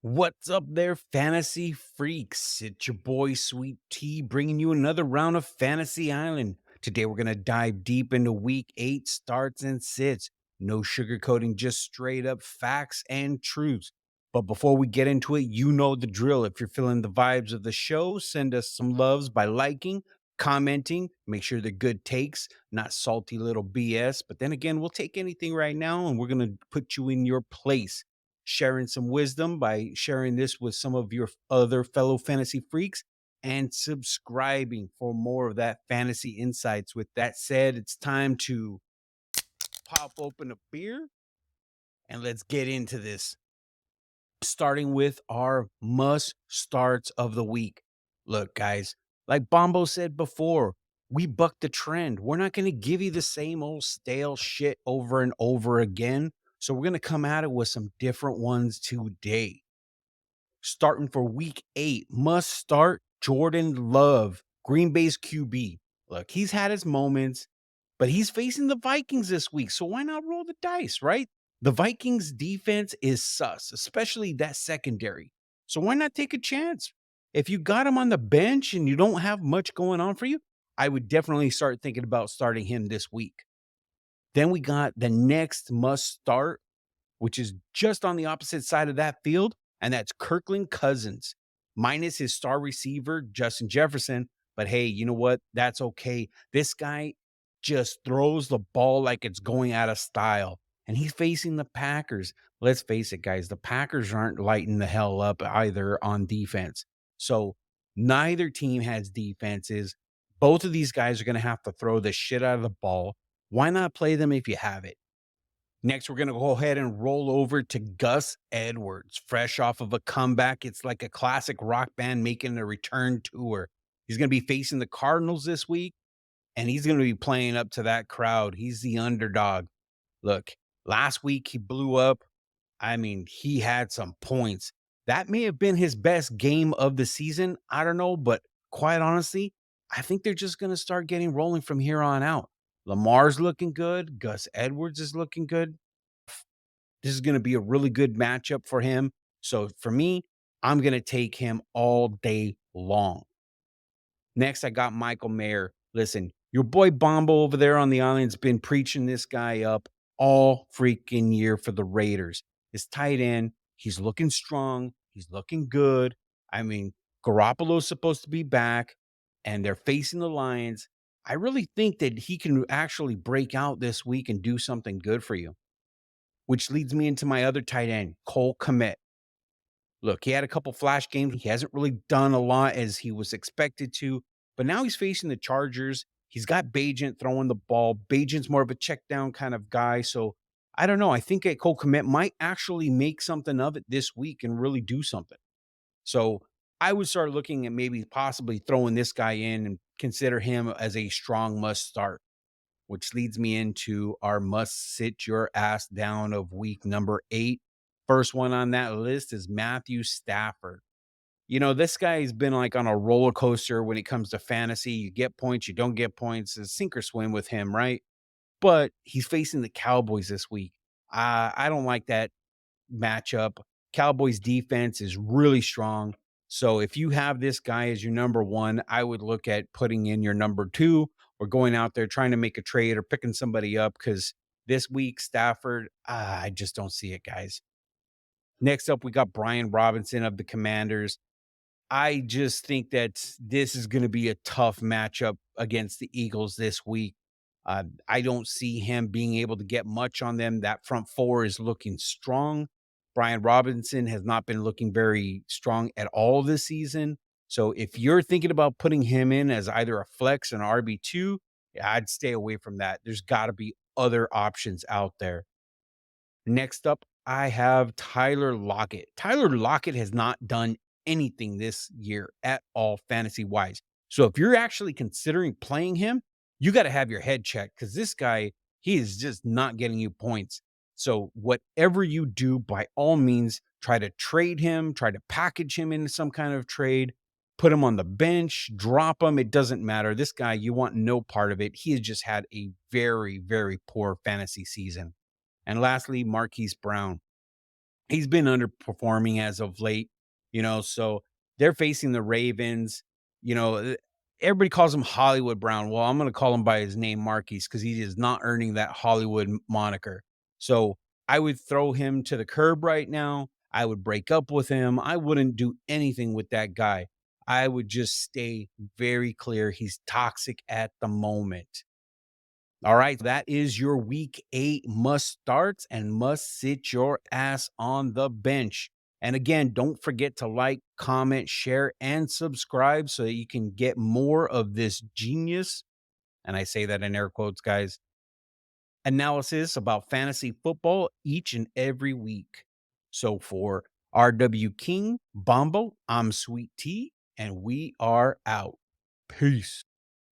What's up there, fantasy freaks? It's your boy Sweet Tea bringing you another round of Fantasy Island. Today we're going to dive deep into week 8 starts and sits. No sugarcoating, just straight up facts and truths. But before we get into it, you know the drill. If you're feeling the vibes of the show, send us some loves by liking, commenting, make sure they're good takes, not salty little BS. But then again, we'll take anything right now and we're going to put you in your place, sharing some wisdom by sharing this with some of your other fellow fantasy freaks, and subscribing for more of that fantasy insights. With that said, it's time to pop open a beer and let's get into this. Starting with our must starts of the week. Look, guys, like Bombo said before, we buck the trend. We're not going to give you the same old stale shit over and over again. So we're going to come at it with some different ones today. Starting for week 8, must start Jordan Love, Green Bay's QB. Look, he's had his moments, but he's facing the Vikings this week. So why not roll the dice, right? The Vikings defense is sus, especially that secondary. So why not take a chance? If you got him on the bench and you don't have much going on for you, I would definitely start thinking about starting him this week. Then we got the next must start, which is just on the opposite side of that field, and that's Kirkland Cousins, minus his star receiver, Justin Jefferson. But hey, you know what? That's okay. This guy just throws the ball like it's going out of style, and he's facing the Packers. Let's face it, guys, the Packers aren't lighting the hell up either on defense. So neither team has defenses. Both of these guys are going to have to throw the shit out of the ball. Why not play them if you have it? Next, we're going to go ahead and roll over to Gus Edwards, fresh off of a comeback. It's like a classic rock band making a return tour. He's going to be facing the Cardinals this week, and he's going to be playing up to that crowd. He's the underdog. Look, last week he blew up. I mean, he had some points. That may have been his best game of the season. I don't know, but quite honestly, I think they're just going to start getting rolling from here on out. Lamar's looking good. Gus Edwards is looking good. This is going to be a really good matchup for him. So for me, I'm going to take him all day long. Next, I got Michael Mayer. Listen, your boy Bombo over there on the island's been preaching this guy up all freaking year for the Raiders. His tight end, he's looking strong. He's looking good. I mean, Garoppolo's supposed to be back, and they're facing the Lions. I really think that he can actually break out this week and do something good for you, which leads me into my other tight end, Cole Kmet. Look, he had a couple flash games. He hasn't really done a lot as he was expected to, but now he's facing the Chargers. He's got Bajent throwing the ball. Bajent's more of a check down kind of guy. So I don't know. I think that Cole Kmet might actually make something of it this week and really do something. So I would start looking at maybe possibly throwing this guy in and consider him as a strong must start, which leads me into our must sit your ass down of week number 8. First one on that list is Matthew Stafford. You know, this guy's been like on a roller coaster when it comes to fantasy. You get points, you don't get points. It's sink or swim with him, right? But he's facing the Cowboys this week. I don't like that matchup. Cowboys defense is really strong. So if you have this guy as your number one, I would look at putting in your number two or going out there trying to make a trade or picking somebody up because this week, Stafford, I just don't see it, guys. Next up, we got Brian Robinson of the Commanders. I just think that this is going to be a tough matchup against the Eagles this week. I don't see him being able to get much on them. That front four is looking strong. Brian Robinson has not been looking very strong at all this season. So if you're thinking about putting him in as either a flex and RB2, yeah, I'd stay away from that. There's got to be other options out there. Next up, I have Tyler Lockett. Tyler Lockett has not done anything this year at all fantasy wise. So if you're actually considering playing him, you got to have your head checked because this guy, he is just not getting you points. So whatever you do, by all means, try to trade him, try to package him into some kind of trade, put him on the bench, drop him. It doesn't matter. This guy, you want no part of it. He has just had a very, very poor fantasy season. And lastly, Marquise Brown. He's been underperforming as of late, so they're facing the Ravens. You know, everybody calls him Hollywood Brown. Well, I'm going to call him by his name, Marquise, because he is not earning that Hollywood moniker. So I would throw him to the curb right now. I would break up with him. I wouldn't do anything with that guy. I would just stay very clear. He's toxic at the moment. All right, that is your week 8 must starts and must sit your ass on the bench. And again, don't forget to like, comment, share, and subscribe so that you can get more of this genius, and I say that in air quotes, guys, analysis about fantasy football each and every week. So for RW King, Bombo, I'm Sweet Tea, and we are out. Peace.